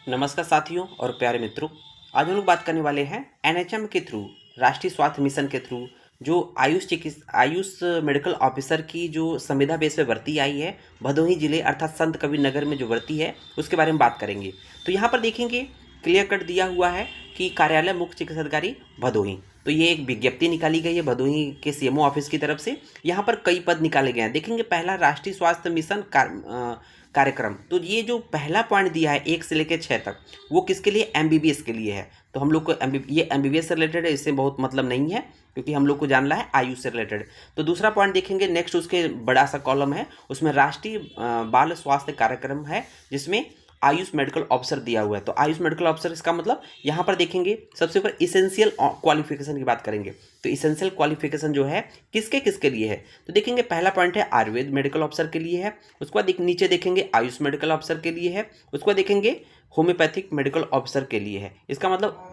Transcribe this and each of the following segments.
नमस्कार साथियों और प्यारे मित्रों। आज हम लोग बात करने वाले हैं एनएचएम के थ्रू, राष्ट्रीय स्वास्थ्य मिशन के थ्रू जो आयुष मेडिकल ऑफिसर की जो संविदा बेस पे भर्ती आई है भदोही जिले अर्थात संत कबीर नगर में जो भर्ती है उसके बारे में बात करेंगे। तो यहाँ पर देखेंगे क्लियर कट दिया हुआ है कि कार्यालय मुख्य चिकित्सा अधिकारी भदोही। तो ये एक विज्ञप्ति निकाली गई है भदोही के सीएमओ ऑफिस की तरफ से। यहाँ पर कई पद निकाले गए हैं। देखेंगे पहला राष्ट्रीय स्वास्थ्य मिशन कार्यक्रम। तो ये जो पहला पॉइंट दिया है 1 से लेकर 6 तक, वो किसके लिए? एमबीबीएस के लिए है। तो हम लोग को ये एमबीबीएस से रिलेटेड है, इससे बहुत मतलब नहीं है क्योंकि हम लोग को जानना है आयुष से रिलेटेड। तो दूसरा पॉइंट देखेंगे, नेक्स्ट उसके बड़ा सा कॉलम है, उसमें राष्ट्रीय बाल स्वास्थ्य कार्यक्रम है जिसमें आयुष मेडिकल ऑफिसर दिया हुआ है। तो आयुष मेडिकल ऑफिसर इसका मतलब यहाँ पर देखेंगे सबसे ऊपर इसेंशियल क्वालिफिकेशन की बात करेंगे। तो इसेंशियल क्वालिफिकेशन जो है किसके किसके लिए है? तो देखेंगे पहला पॉइंट है आयुर्वेद मेडिकल ऑफिसर के लिए है। उसके बाद नीचे देखेंगे आयुष मेडिकल ऑफिसर के लिए है। उसके बाद देखेंगे होम्योपैथिक मेडिकल ऑफिसर के लिए है। इसका मतलब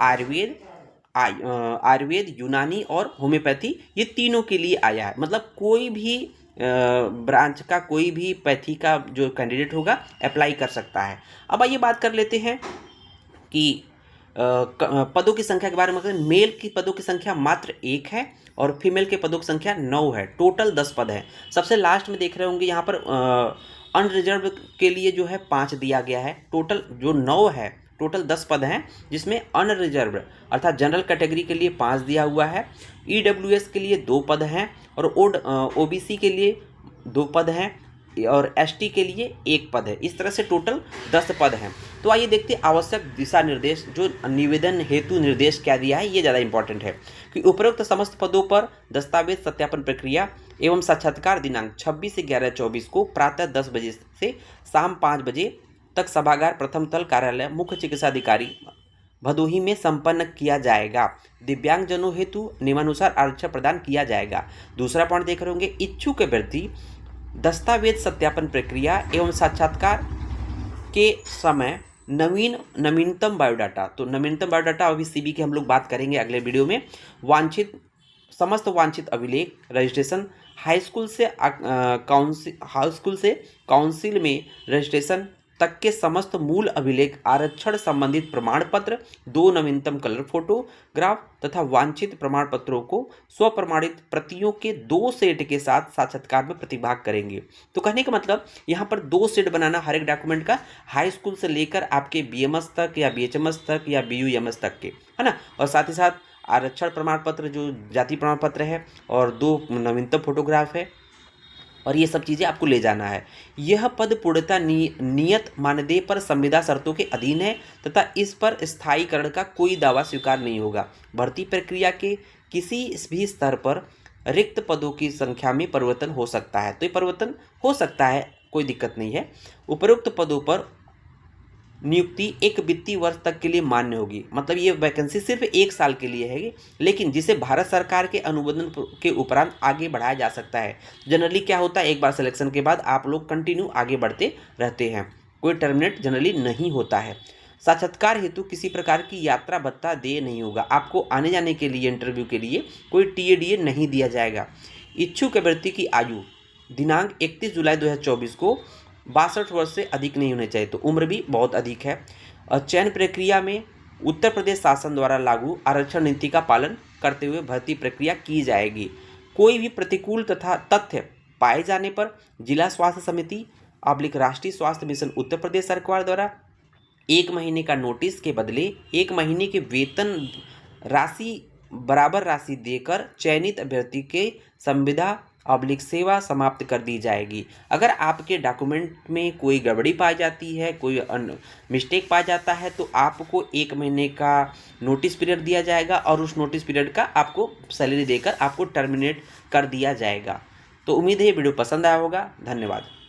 आयुर्वेद, यूनानी और होम्योपैथी ये तीनों के लिए आया है। मतलब कोई भी ब्रांच का कोई भी पैथी का जो कैंडिडेट होगा अप्लाई कर सकता है। अब आइए बात कर लेते हैं कि पदों की संख्या के बारे में। मेल की पदों की संख्या मात्र 1 है और फीमेल के पदों की संख्या 9 है। टोटल 10 पद है। सबसे लास्ट में देख रहे होंगे यहाँ पर अनरिजर्व के लिए जो है 5 दिया गया है। टोटल जो 9 है, टोटल 10 पद हैं जिसमें अनरिजर्व अर्थात जनरल कैटेगरी के लिए 5 दिया हुआ है, ईडब्ल्यूएस के लिए 2 पद हैं और ओबीसी के लिए 2 पद हैं और एसटी के लिए 1 पद है। इस तरह से टोटल 10 पद हैं। तो आइए देखते हैं आवश्यक दिशा निर्देश, जो निवेदन हेतु निर्देश क्या दिया है, ये ज़्यादा इंपॉर्टेंट है कि उपरोक्त समस्त पदों पर दस्तावेज सत्यापन प्रक्रिया एवं साक्षात्कार दिनांक 26 से 11/24 को प्रातः 10 बजे से शाम 5 बजे तक सभागार प्रथम तल कार्यालय मुख्य चिकित्सा अधिकारी भदोही में संपन्न किया जाएगा। दिव्यांगजनों हेतु नियमानुसार आरक्षण प्रदान किया जाएगा। दूसरा पॉइंट देख रहे होंगे, इच्छुक अभ्यर्थी दस्तावेज सत्यापन प्रक्रिया एवं साक्षात्कार के समय नवीनतम बायोडाटा। तो नवीनतम बायोडाटा अभी सीबी की हम लोग बात करेंगे अगले वीडियो में। समस्त वांछित अभिलेख रजिस्ट्रेशन हाई स्कूल से काउंसिल में रजिस्ट्रेशन तक के समस्त मूल अभिलेख, आरक्षण संबंधित प्रमाण पत्र, 2 नवीनतम कलर फोटोग्राफ तथा वांछित प्रमाण पत्रों को स्वप्रमाणित प्रतियों के 2 सेट के साथ साक्षात्कार में प्रतिभाग करेंगे। तो कहने का मतलब यहाँ पर 2 सेट बनाना हर एक डॉक्यूमेंट का, हाई स्कूल से लेकर आपके बीएमएस तक या बीएचएमएस तक या बीयूएमएस तक के, है ना। और साथ ही साथ आरक्षण प्रमाण पत्र जो जाति प्रमाण पत्र है और 2 नवीनतम फोटोग्राफ है और ये सब चीज़ें आपको ले जाना है। यह पद पूर्णतः नियत मानदेय पर संविदा शर्तों के अधीन है तथा इस पर स्थायीकरण का कोई दावा स्वीकार नहीं होगा। भर्ती प्रक्रिया के किसी भी स्तर पर रिक्त पदों की संख्या में परिवर्तन हो सकता है। तो ये परिवर्तन हो सकता है, कोई दिक्कत नहीं है। उपरोक्त पदों पर नियुक्ति 1 वित्तीय वर्ष तक के लिए मान्य होगी। मतलब ये वैकेंसी सिर्फ 1 साल के लिए है, लेकिन जिसे भारत सरकार के अनुमोदन के उपरांत आगे बढ़ाया जा सकता है। जनरली क्या होता है, एक बार सिलेक्शन के बाद आप लोग कंटिन्यू आगे बढ़ते रहते हैं, कोई टर्मिनेट जनरली नहीं होता है। साक्षात्कार हेतु किसी प्रकार की यात्रा भत्ता देय नहीं होगा। आपको आने जाने के लिए इंटरव्यू के लिए कोई टीएडीए नहीं दिया जाएगा। इच्छुक अभ्यर्थी की आयु दिनांक 31 जुलाई 2024 को 62 वर्ष से अधिक नहीं होने चाहिए। तो उम्र भी बहुत अधिक है। और चयन प्रक्रिया में उत्तर प्रदेश शासन द्वारा लागू आरक्षण नीति का पालन करते हुए भर्ती प्रक्रिया की जाएगी। कोई भी प्रतिकूल तथा तथ्य पाए जाने पर जिला स्वास्थ्य समिति / राष्ट्रीय स्वास्थ्य मिशन उत्तर प्रदेश सरकार द्वारा 1 महीने का नोटिस के बदले 1 महीने के वेतन राशि बराबर राशि देकर चयनित अभ्यर्थी के संविदा / सेवा समाप्त कर दी जाएगी। अगर आपके डॉक्यूमेंट में कोई गड़बड़ी पाई जाती है, कोई मिस्टेक पाया जाता है, तो आपको 1 महीने का नोटिस पीरियड दिया जाएगा और उस नोटिस पीरियड का आपको सैलरी देकर आपको टर्मिनेट कर दिया जाएगा। तो उम्मीद है ये वीडियो पसंद आया होगा। धन्यवाद।